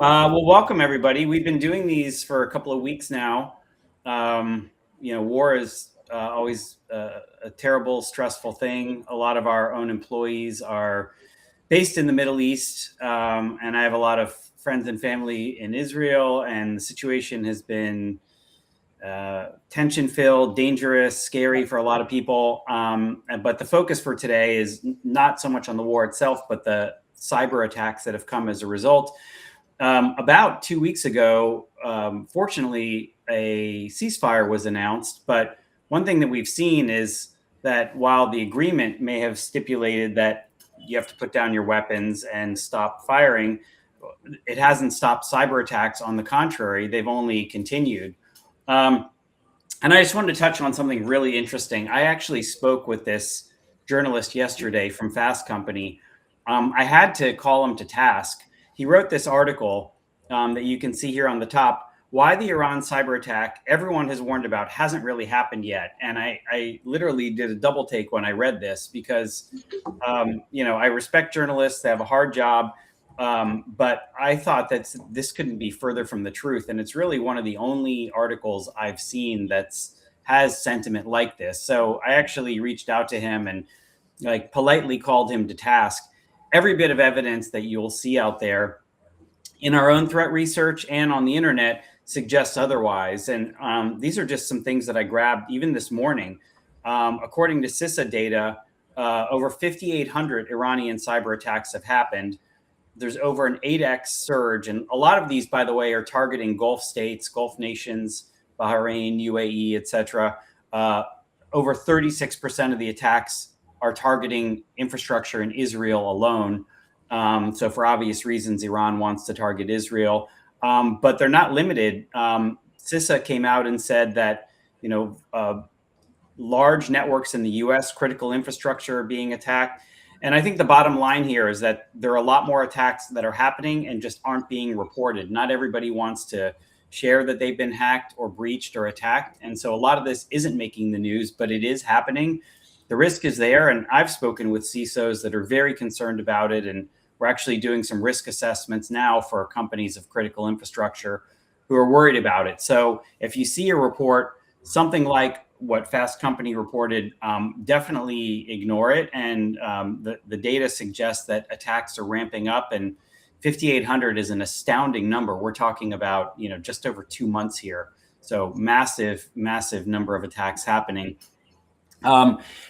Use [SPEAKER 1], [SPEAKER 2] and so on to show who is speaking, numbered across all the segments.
[SPEAKER 1] Well, welcome everybody. We've been doing these for a couple of weeks now. War is always a terrible, stressful thing. A lot of our own employees are based in the Middle East, and I have a lot of friends and family in Israel, and the situation has been tension-filled, dangerous, scary for a lot of people. But the focus for today is not so much on the war itself, but the cyber attacks that have come as a result. About 2 weeks ago, fortunately, a ceasefire was announced. But one thing that we've seen is that while the agreement may have stipulated that you have to put down your weapons and stop firing, it hasn't stopped cyber attacks. On the contrary, they've only continued. And I just wanted to touch on something really interesting. I actually spoke with this journalist yesterday from Fast Company. I had to call him to task. He wrote this article that you can see here on the top. Why the Iran cyber attack everyone has warned about hasn't really happened yet. And I literally did a double take when I read this because, I respect journalists. They have a hard job. But I thought that this couldn't be further from the truth. And it's really one of the only articles I've seen has sentiment like this. So I actually reached out to him and politely called him to task. Every bit of evidence that you'll see out there in our own threat research and on the internet suggests otherwise. And these are just some things that I grabbed even this morning. According to CISA data, over 5,800 Iranian cyber attacks have happened. There's over an 8x surge. And a lot of these, by the way, are targeting Gulf states, Gulf nations, Bahrain, UAE, etc. Over 36% of the attacks are targeting infrastructure in Israel alone. So for obvious reasons, Iran wants to target Israel. But they're not limited. CISA came out and said that, large networks in the US, critical infrastructure are being attacked. And I think the bottom line here is that there are a lot more attacks that are happening and just aren't being reported. Not everybody wants to share that they've been hacked or breached or attacked. And so a lot of this isn't making the news, but it is happening. The risk is there. And I've spoken with CISOs that are very concerned about it. And we're actually doing some risk assessments now for companies of critical infrastructure who are worried about it. So if you see a report, something like what Fast Company reported, definitely ignore it. And the data suggests that attacks are ramping up, and 5,800 is an astounding number. We're talking about, just over 2 months here. So massive, massive number of attacks happening.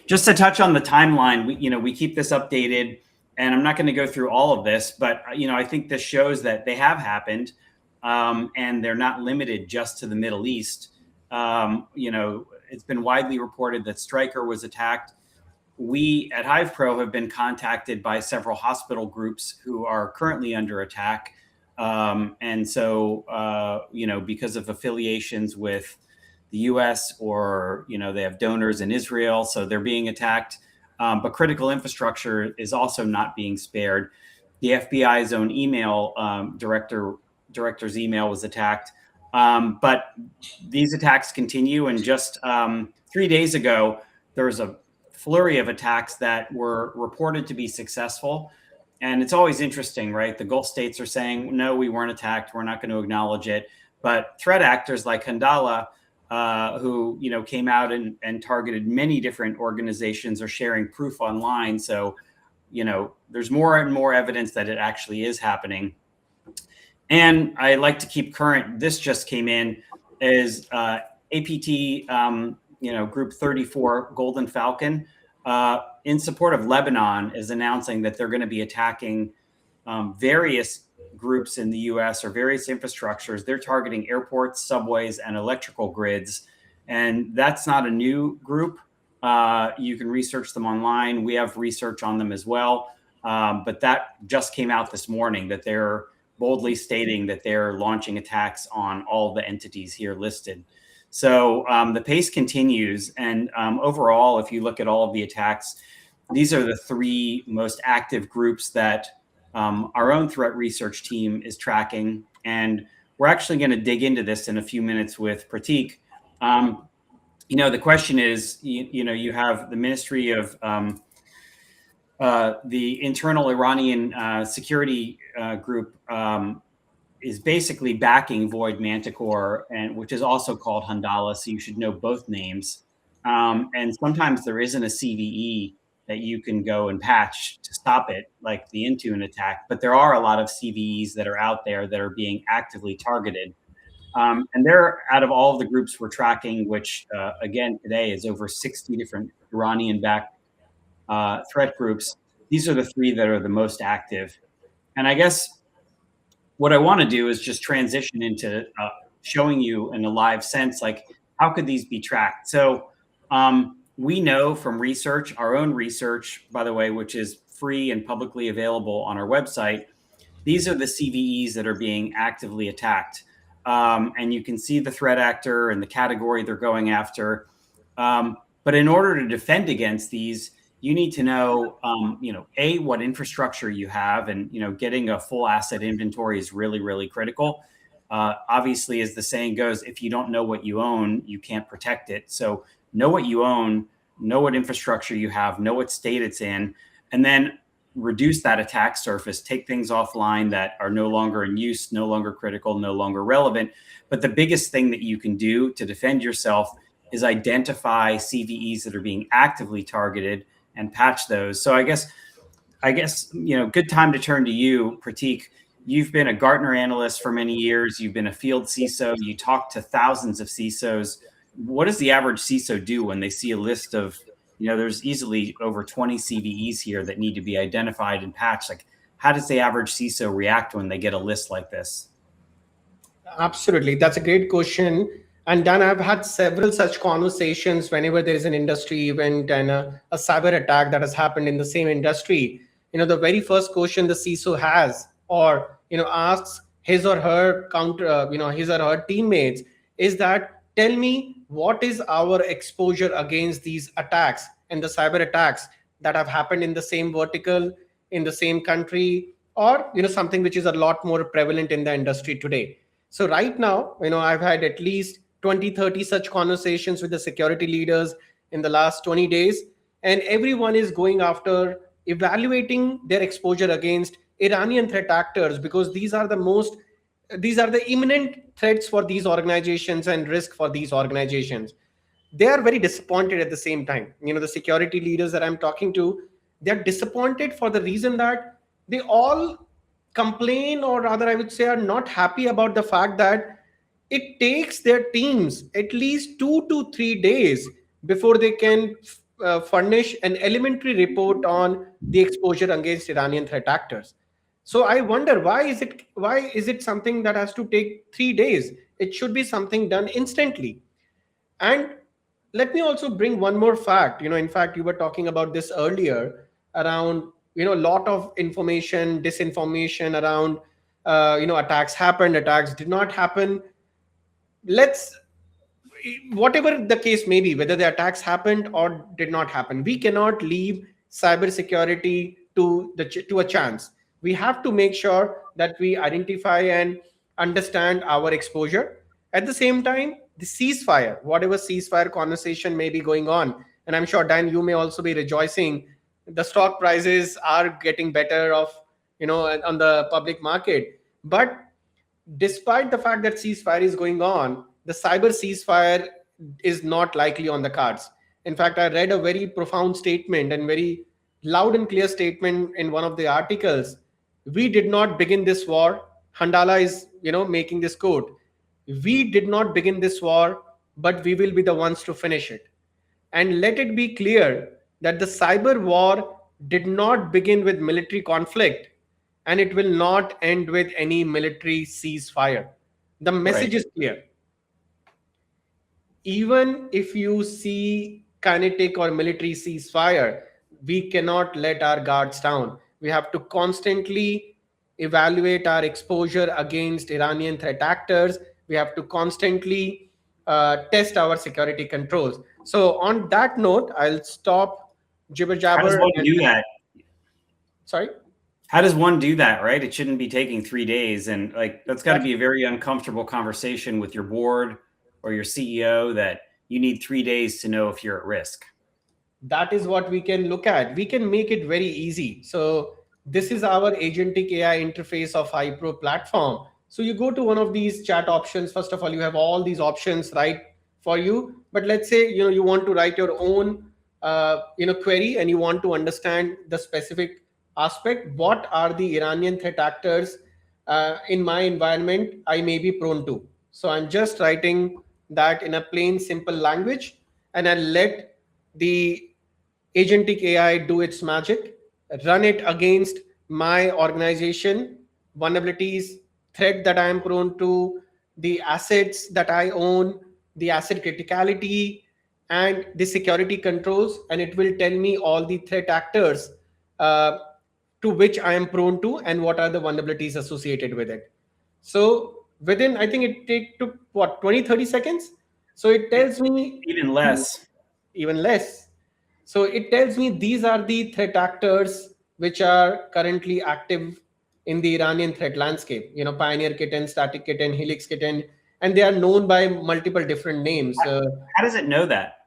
[SPEAKER 1] Just to touch on the timeline, we keep this updated, and I'm not going to go through all of this, but I think this shows that they have happened, and they're not limited just to the Middle East. It's been widely reported that Stryker was attacked. We at HivePro have been contacted by several hospital groups who are currently under attack. And so, because of affiliations with the US or, they have donors in Israel, so they're being attacked. But critical infrastructure is also not being spared. The FBI's own email director's email was attacked. But these attacks continue. And just 3 days ago, there was a flurry of attacks that were reported to be successful. And it's always interesting, right? The Gulf states are saying, no, we weren't attacked. We're not going to acknowledge it. But threat actors like Handala, who came out and targeted many different organizations, are sharing proof online. So, there's more and more evidence that it actually is happening. And I like to keep current. This just came in is APT, Group 34 Golden Falcon, in support of Lebanon, is announcing that they're going to be attacking various groups in the U.S. or various infrastructures. They're targeting airports, subways, and electrical grids. And that's not a new group. You can research them online. We have research on them as well. But that just came out this morning, that they're boldly stating that they're launching attacks on all the entities here listed. So the pace continues. And overall, if you look at all of the attacks, these are the 3 most active groups that our own threat research team is tracking. And we're actually going to dig into this in a few minutes with Pratik. The question is, you have the Ministry of the internal Iranian security group is basically backing Void Manticore, and which is also called Handala. So you should know both names. And sometimes there isn't a CVE that you can go and patch to stop it, like the Intune attack. But there are a lot of CVEs that are out there that are being actively targeted. And they're out of all of the groups we're tracking, which again today is over 60 different Iranian-backed threat groups. These are the three that are the most active. And I guess what I want to do is just transition into showing you in a live sense, like how could these be tracked? So we know from research, our own research, by the way, which is free and publicly available on our website, these are the CVEs that are being actively attacked. And you can see the threat actor and the category they're going after. But in order to defend against these, you need to know, A, what infrastructure you have, and, getting a full asset inventory is really, really critical. Obviously, as the saying goes, if you don't know what you own, you can't protect it. So know what you own, know what infrastructure you have, know what state it's in, and then reduce that attack surface, take things offline that are no longer in use, no longer critical, no longer relevant. But the biggest thing that you can do to defend yourself is identify CVEs that are being actively targeted and patch those. So I guess, good time to turn to you, Pratik. You've been a Gartner analyst for many years. You've been a field CISO. You talk to thousands of CISOs. What does the average CISO do when they see a list of, there's easily over 20 CVEs here that need to be identified and patched? Like, how does the average CISO react when they get a list like this?
[SPEAKER 2] Absolutely. That's a great question. And Dan, I've had several such conversations whenever there is an industry event and a cyber attack that has happened in the same industry. The very first question the CISO has, or asks his or her his or her teammates, is that, tell me, what is our exposure against these attacks and the cyber attacks that have happened in the same vertical, in the same country, or something which is a lot more prevalent in the industry today. So right now, I've had at least 20-30 such conversations with the security leaders in the last 20 days, and everyone is going after evaluating their exposure against Iranian threat actors, because these are the imminent threats for these organizations and risk for these organizations. They are very disappointed at the same time. The security leaders that I'm talking to, they're disappointed for the reason that they all complain, or rather I would say are not happy about the fact that it takes their teams at least 2 to 3 days before they can furnish an elementary report on the exposure against Iranian threat actors. So I wonder, why is it something that has to take 3 days? It should be something done instantly. And let me also bring one more fact. In fact, you were talking about this earlier around, a lot of information, disinformation around, attacks happened, attacks did not happen. Whatever the case may be, whether the attacks happened or did not happen, we cannot leave cybersecurity to a chance. We have to make sure that we identify and understand our exposure. At the same time, the ceasefire, whatever ceasefire conversation may be going on, and I'm sure, Dan, you may also be rejoicing, the stock prices are getting better off, on the public market. But despite the fact that ceasefire is going on, the cyber ceasefire is not likely on the cards. In fact, I read a very profound statement and very loud and clear statement in one of the articles. We did not begin this war. Handala is, making this quote. We did not begin this war, but we will be the ones to finish it. And let it be clear that the cyber war did not begin with military conflict, and it will not end with any military ceasefire. The message is clear. Even if you see kinetic or military ceasefire, we cannot let our guards down. We have to constantly evaluate our exposure against Iranian threat actors. We have to constantly test our security controls. So on that note, I'll stop jibber jabber.
[SPEAKER 1] How does one do that?
[SPEAKER 2] Sorry?
[SPEAKER 1] How does one do that, right? It shouldn't be taking 3 days. And that's got to be a very uncomfortable conversation with your board or your CEO, that you need 3 days to know if you're at risk.
[SPEAKER 2] That is what we can look at. We can make it very easy. So this is our agentic AI interface of HiPro platform. So you go to one of these chat options. First of all, you have all these options right for you. But let's say you want to write your own query, and you want to understand the specific aspect. What are the Iranian threat actors in my environment I may be prone to? So I'm just writing that in a plain, simple language, and I'll let the agentic AI do its magic, run it against my organization, vulnerabilities, threat that I am prone to, the assets that I own, the asset criticality, and the security controls, and it will tell me all the threat actors uh, to which I am prone to and what are the vulnerabilities associated with it. So within, I think it took what, 20-30 seconds. So it tells me
[SPEAKER 1] Even less.
[SPEAKER 2] even less. So it tells me these are the threat actors which are currently active in the Iranian threat landscape. Pioneer Kitten, Static Kitten, Helix Kitten, and they are known by multiple different names.
[SPEAKER 1] How does it know that?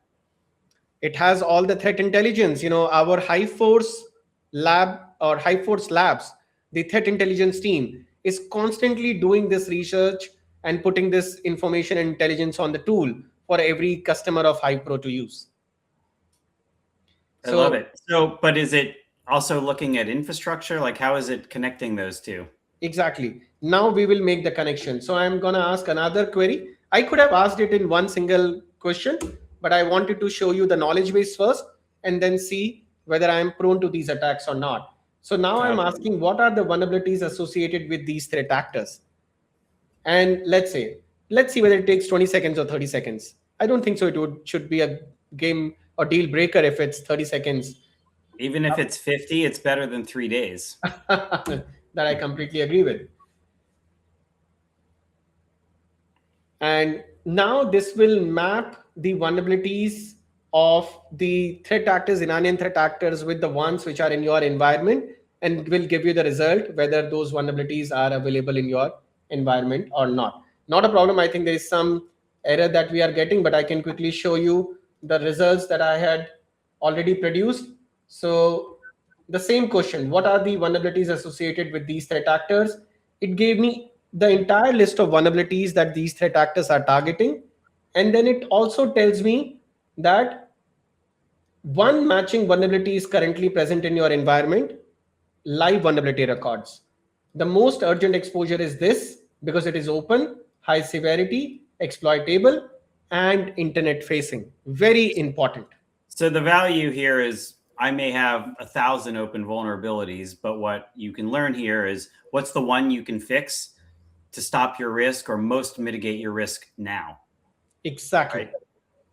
[SPEAKER 2] It has all the threat intelligence. Our High Force lab or High Force labs, the threat intelligence team is constantly doing this research and putting this information and intelligence on the tool for every customer of HiPro to use.
[SPEAKER 1] I love it. So, but is it also looking at infrastructure? Like, how is it connecting those two?
[SPEAKER 2] Exactly. Now we will make the connection. So I'm going to ask another query. I could have asked it in one single question, but I wanted to show you the knowledge base first and then see whether I am prone to these attacks or not. So now I'm asking, what are the vulnerabilities associated with these threat actors? And let's see whether it takes 20 seconds or 30 seconds. I don't think so. Should be a game or deal breaker if it's 30 seconds.
[SPEAKER 1] Even if it's 50, it's better than 3 days.
[SPEAKER 2] That I completely agree with. And now this will map the vulnerabilities of the threat actors, Iranian threat actors, with the ones which are in your environment, and will give you the result whether those vulnerabilities are available in your environment or not. Not a problem. I think there is some error that we are getting, but I can quickly show you the results that I had already produced. So the same question, what are the vulnerabilities associated with these threat actors? It gave me the entire list of vulnerabilities that these threat actors are targeting. And then it also tells me that one matching vulnerability is currently present in your environment, live vulnerability records. The most urgent exposure is this because it is open, high severity, exploitable, and internet facing. Very important.
[SPEAKER 1] So the value here is I may have 1,000 open vulnerabilities, but what you can learn here is what's the one you can fix to stop your risk or most mitigate your risk now.
[SPEAKER 2] Exactly. Right?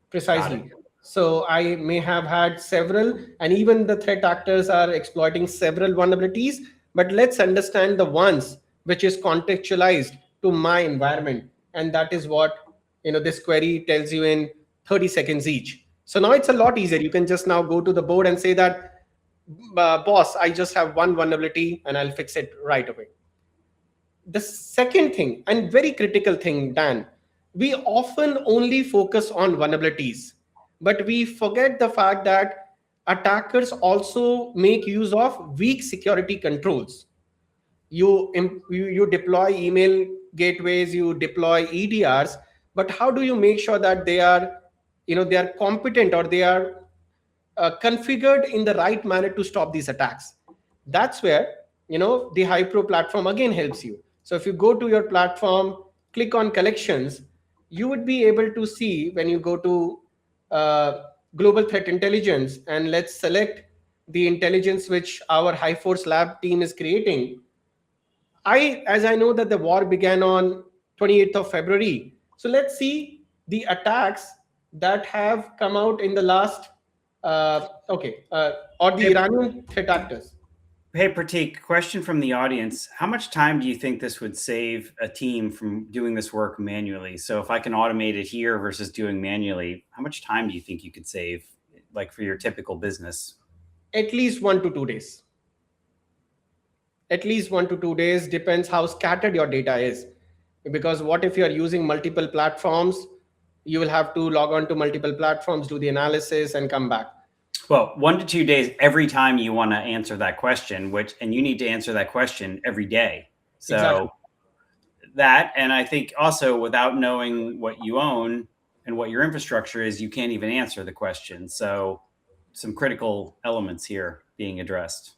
[SPEAKER 2] Precisely. So I may have had several, and even the threat actors are exploiting several vulnerabilities, but let's understand the ones which is contextualized to my environment. And that is what this query tells you in 30 seconds each. So now it's a lot easier. You can just now go to the board and say that, boss, I just have one vulnerability and I'll fix it right away. The second thing, and very critical thing, Dan, we often only focus on vulnerabilities, but we forget the fact that attackers also make use of weak security controls. You deploy email gateways, you deploy EDRs, but how do you make sure that they are competent, or they are configured in the right manner to stop these attacks? That's where the HiPro platform again helps you. So if you go to your platform, click on collections, you would be able to see, when you go to global threat intelligence, and let's select the intelligence which our High Force lab team is creating. As I know that the war began on 28th of February. So let's see the attacks that have come out in the last, or the Iranian threat actors.
[SPEAKER 1] Hey, Pratik, question from the audience. How much time do you think this would save a team from doing this work manually? So if I can automate it here versus doing manually, how much time do you think you could save, like for your typical business?
[SPEAKER 2] At least 1 to 2 days. At least 1 to 2 days, depends how scattered your data is. Because what if you are using multiple platforms? You will have to log on to multiple platforms, do the analysis, and come back.
[SPEAKER 1] Well, 1 to 2 days every time you want to answer that question, and you need to answer that question every day. So exactly. that. And I think also without knowing what you own and what your infrastructure is, you can't even answer the question. So some critical elements here being addressed.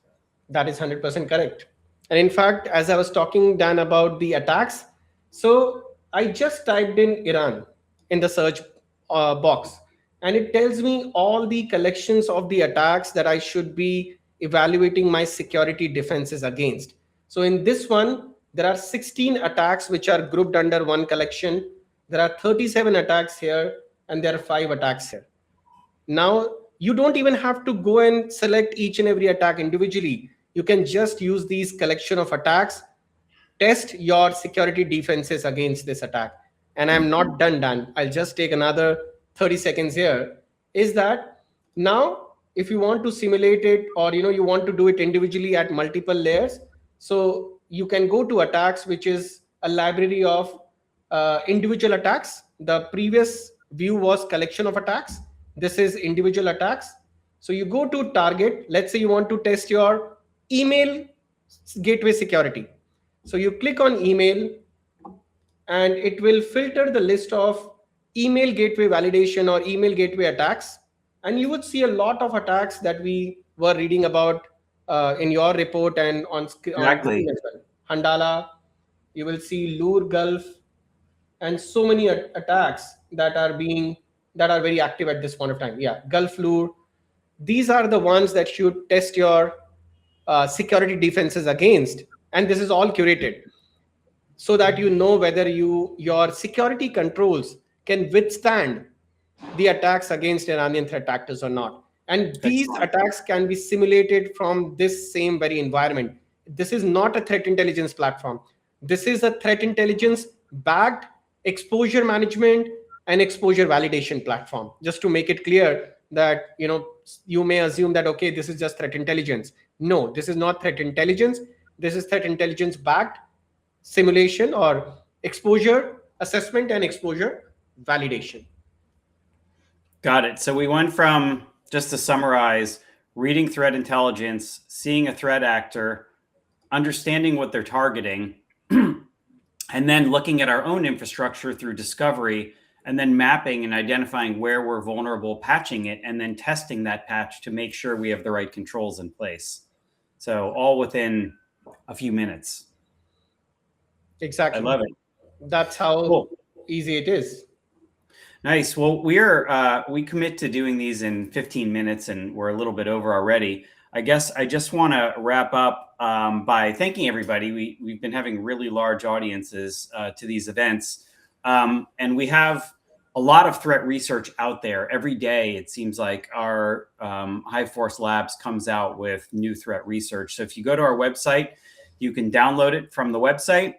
[SPEAKER 2] That is 100% correct. And in fact, as I was talking, Dan, about the attacks, so I just typed in Iran in the search box, and it tells me all the collections of the attacks that I should be evaluating my security defenses against. So in this one, there are 16 attacks which are grouped under one collection. There are 37 attacks here, and there are 5 attacks here. Now, you don't even have to go and select each and every attack individually. You can just use these collection of attacks, test your security defenses against this attack. And I'm not done, Dan. I'll just take another 30 seconds here. Is that now, if you want to simulate it, or you want to do it individually at multiple layers, so you can go to attacks, which is a library of individual attacks. The previous view was collection of attacks. This is individual attacks. So you go to target. Let's say you want to test your email gateway security. So you click on email, and it will filter the list of email gateway validation or email gateway attacks. And you would see a lot of attacks that we were reading about in your report and on screen
[SPEAKER 1] Exactly.
[SPEAKER 2] as well. Handala, you will see Lure Gulf, and so many attacks that are very active at this point of time. Yeah, Gulf Lure. These are the ones that you test your security defenses against, and this is all curated so that you know whether your security controls can withstand the attacks against Iranian threat actors or not. And these attacks can be simulated from this same very environment. This is not a threat intelligence platform. This is a threat intelligence backed exposure management and exposure validation platform. Just to make it clear that you may assume that, okay, this is just threat intelligence. No, this is not threat intelligence. This is threat intelligence backed simulation or exposure assessment and exposure validation.
[SPEAKER 1] Got it. So we went from, just to summarize, reading threat intelligence, seeing a threat actor, understanding what they're targeting, and then looking at our own infrastructure through discovery, and then mapping and identifying where we're vulnerable, patching it, and then testing that patch to make sure we have the right controls in place. So all within a few minutes.
[SPEAKER 2] Exactly.
[SPEAKER 1] I love it.
[SPEAKER 2] That's how easy it is.
[SPEAKER 1] Nice. Well, we commit to doing these in 15 minutes, and we're a little bit over already. I guess I just want to wrap up by thanking everybody. We've been having really large audiences to these events, and we have a lot of threat research out there. Every day, it seems like our High Force Labs comes out with new threat research. So if you go to our website, you can download it from the website.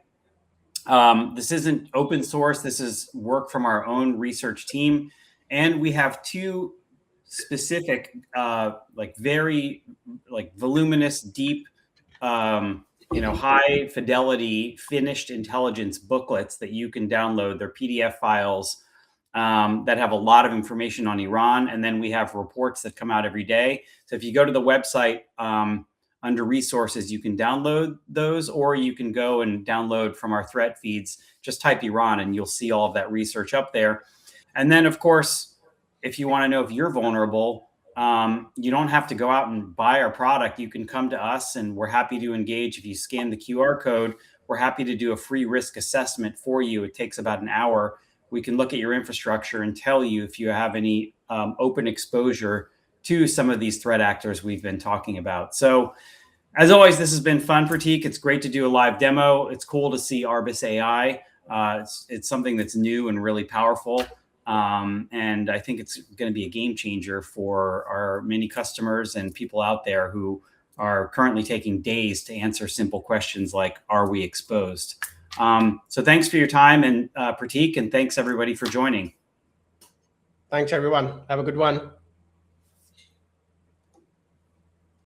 [SPEAKER 1] This isn't open source. This is work from our own research team. And we have 2 specific, very voluminous, deep, high fidelity finished intelligence booklets that you can download. They're PDF files that have a lot of information on Iran. And then we have reports that come out every day. So if you go to the website, under resources, you can download those, or you can go and download from our threat feeds. Just type Iran and you'll see all of that research up there. And then, of course, if you want to know if you're vulnerable, you don't have to go out and buy our product. You can come to us and we're happy to engage. If you scan the QR code, we're happy to do a free risk assessment for you. It takes about an hour. We can look at your infrastructure and tell you if you have any open exposure to some of these threat actors we've been talking about. So as always, this has been fun, Pratik. It's great to do a live demo. It's cool to see Arbis AI. It's something that's new and really powerful. And I think it's going to be a game changer for our many customers and people out there who are currently taking days to answer simple questions like, are we exposed? So thanks for your time, and Pratik, and thanks everybody for joining.
[SPEAKER 2] Thanks, everyone. Have a good one.